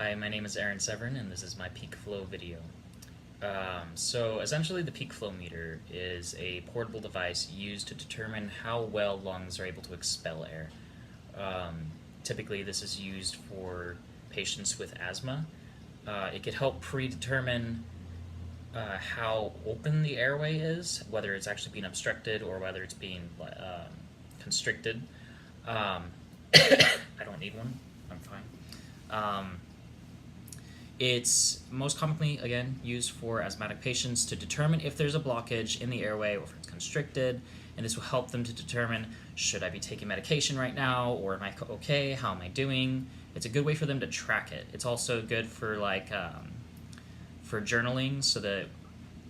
Hi, my name is Aaron Severin, and this is my peak flow video. So essentially the peak flow meter is a portable device used to determine how well lungs are able to expel air. Typically this is used for patients with asthma. It could help predetermine how open the airway is, whether it's actually being obstructed or whether it's being constricted. I don't need one, I'm fine. It's most commonly, again, used for asthmatic patients to determine if there's a blockage in the airway or if it's constricted, and this will help them to determine, should I be taking medication right now, or am I okay, how am I doing? It's a good way for them to track it. It's also good for for journaling, so that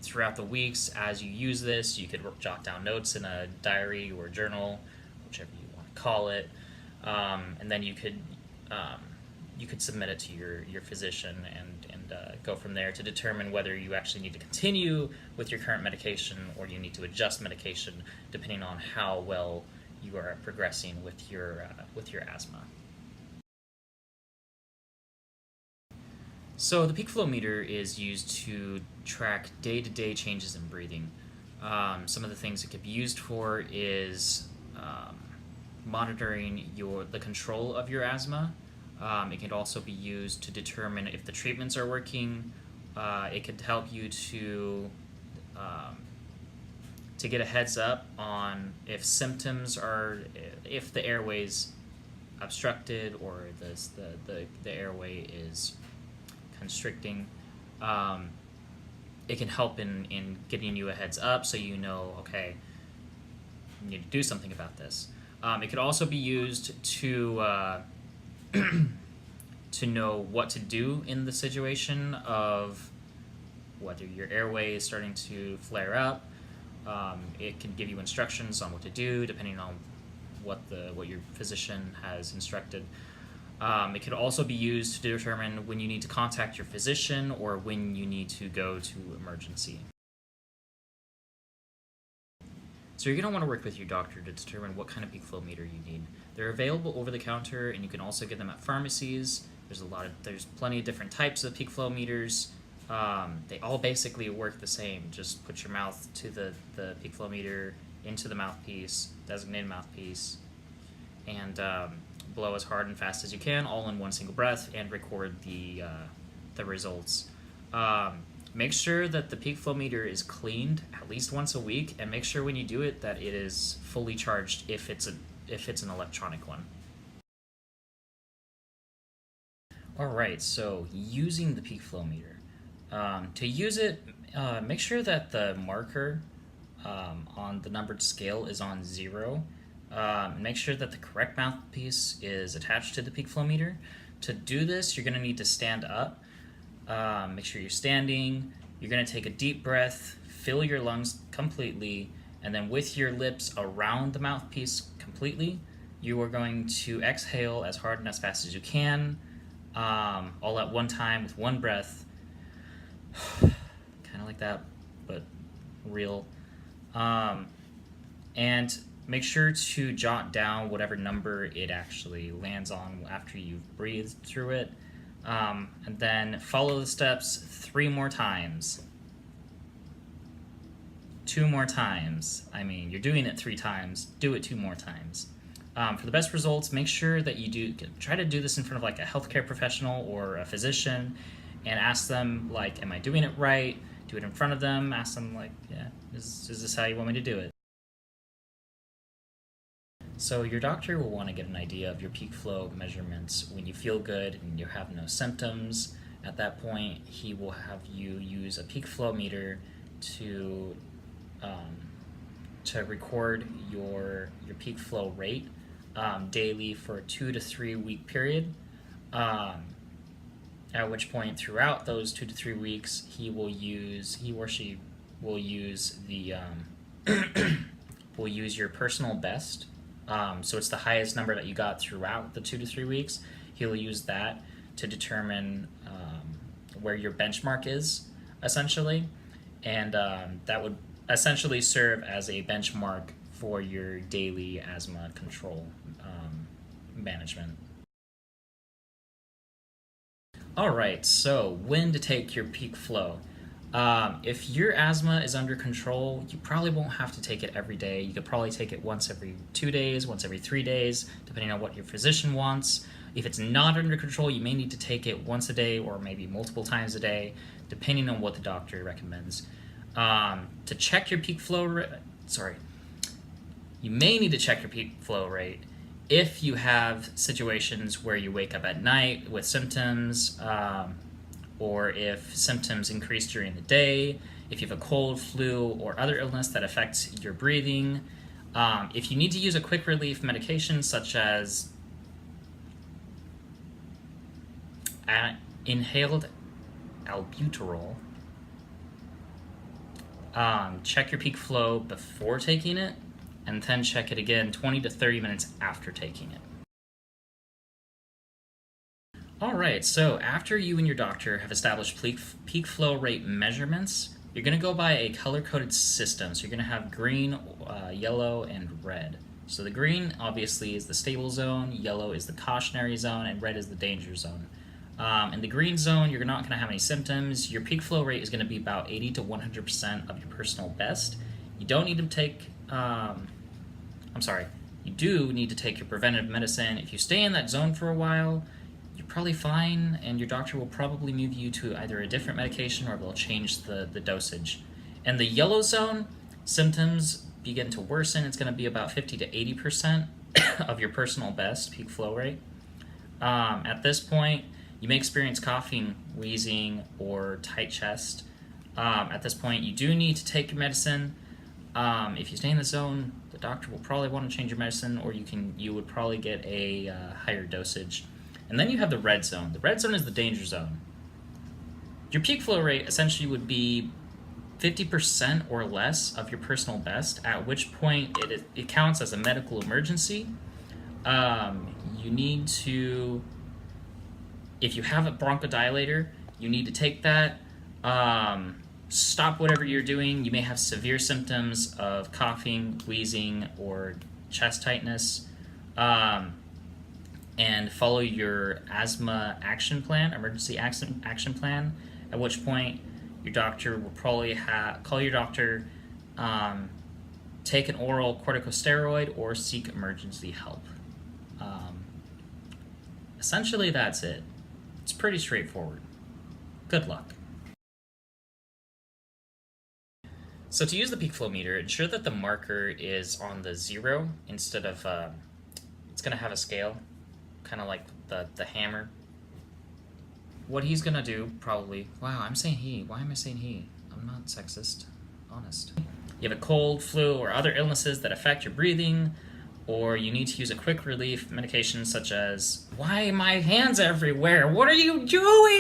throughout the weeks as you use this, you could jot down notes in a diary or journal, whichever you want to call it, and then you could submit it to your physician and go from there to determine whether you actually need to continue with your current medication or you need to adjust medication depending on how well you are progressing with your asthma. So the peak flow meter is used to track day-to-day changes in breathing. Some of the things it could be used for is monitoring the control of your asthma. It can also be used to determine if the treatments are working. It could help you to get a heads up on if symptoms are, if the airway's obstructed or the airway is constricting. It can help in getting you a heads up so you know, okay, you need to do something about this. It could also be used to to know what to do in the situation of whether your airway is starting to flare up. It can give you instructions on what to do depending on what your physician has instructed. It could also be used to determine when you need to contact your physician or when you need to go to emergency. So you're going to want to work with your doctor to determine what kind of peak flow meter you need. They're available over the counter, and you can also get them at pharmacies. There's plenty of different types of peak flow meters. They all basically work the same. Just put your mouth to the peak flow meter into the mouthpiece, designated mouthpiece, and blow as hard and fast as you can, all in one single breath, and record the results. Make sure that the peak flow meter is cleaned at least once a week, and make sure when you do it that it is fully charged if it's an electronic one. Alright, so using the peak flow meter. To use it, make sure that the marker on the numbered scale is on 0. Make sure that the correct mouthpiece is attached to the peak flow meter. To do this, you're going to need to stand up. Make sure you're standing. You're going to take a deep breath, fill your lungs completely, and then with your lips around the mouthpiece completely, you are going to exhale as hard and as fast as you can, all at one time with one breath. Kind of like that, but real. And make sure to jot down whatever number it actually lands on after you've breathed through it. And then follow the steps 3 more times. 2 more times. I mean, you're doing it 3 times. Do it 2 more times. For the best results, make sure that you try to do this in front of like a healthcare professional or a physician, and ask them like, am I doing it right? Do it in front of them. Ask them like, yeah, is this how you want me to do it? So your doctor will want to get an idea of your peak flow measurements when you feel good and you have no symptoms. At that point, he will have you use a peak flow meter to record your peak flow rate daily for a 2 to 3 week period. At which point, throughout those 2 to 3 weeks, he or she will use will use your personal best. So it's the highest number that you got throughout the 2 to 3 weeks. He'll use that to determine where your benchmark is, essentially. And that would essentially serve as a benchmark for your daily asthma control management. All right, so when to take your peak flow. If your asthma is under control, you probably won't have to take it every day. You could probably take it once every 2 days, once every 3 days, depending on what your physician wants. If it's not under control, you may need to take it once a day or maybe multiple times a day, depending on what the doctor recommends. To check your peak flow rate, you may need to check your peak flow rate if you have situations where you wake up at night with symptoms, or if symptoms increase during the day, if you have a cold, flu, or other illness that affects your breathing. If you need to use a quick relief medication such as inhaled albuterol, check your peak flow before taking it, and then check it again 20 to 30 minutes after taking it. All right, so after you and your doctor have established peak flow rate measurements, you're going to go by a color-coded system. So you're going to have green, yellow, and red. So the green, obviously, is the stable zone, yellow is the cautionary zone, and red is the danger zone. In the green zone, you're not going to have any symptoms. Your peak flow rate is going to be about 80 to 100% of your personal best. You don't need to take, you do need to take your preventive medicine. If you stay in that zone for a while, you're probably fine, and your doctor will probably move you to either a different medication or they'll change the dosage. In the yellow zone, symptoms begin to worsen. It's going to be about 50 to 80% of your personal best peak flow rate. At this point, you may experience coughing, wheezing, or tight chest. At this point, you do need to take your medicine. If you stay in the zone, the doctor will probably want to change your medicine, or you would probably get a higher dosage. And then you have the red zone. The red zone is the danger zone. Your peak flow rate essentially would be 50% or less of your personal best, at which point it counts as a medical emergency. You need to, if you have a bronchodilator, you need to take that. Stop whatever you're doing. You may have severe symptoms of coughing, wheezing, or chest tightness. And follow your asthma action plan, emergency action plan, at which point your doctor will probably call your doctor, take an oral corticosteroid, or seek emergency help. Essentially, that's it. It's pretty straightforward. Good luck. So to use the peak flow meter, ensure that the marker is on the 0 instead of, it's going to have a scale, kind of like the hammer. What he's going to do, probably, wow, I'm saying he. Why am I saying he? I'm not sexist, honest. You have a cold, flu, or other illnesses that affect your breathing, or you need to use a quick relief medication such as, why are my hands everywhere? What are you doing?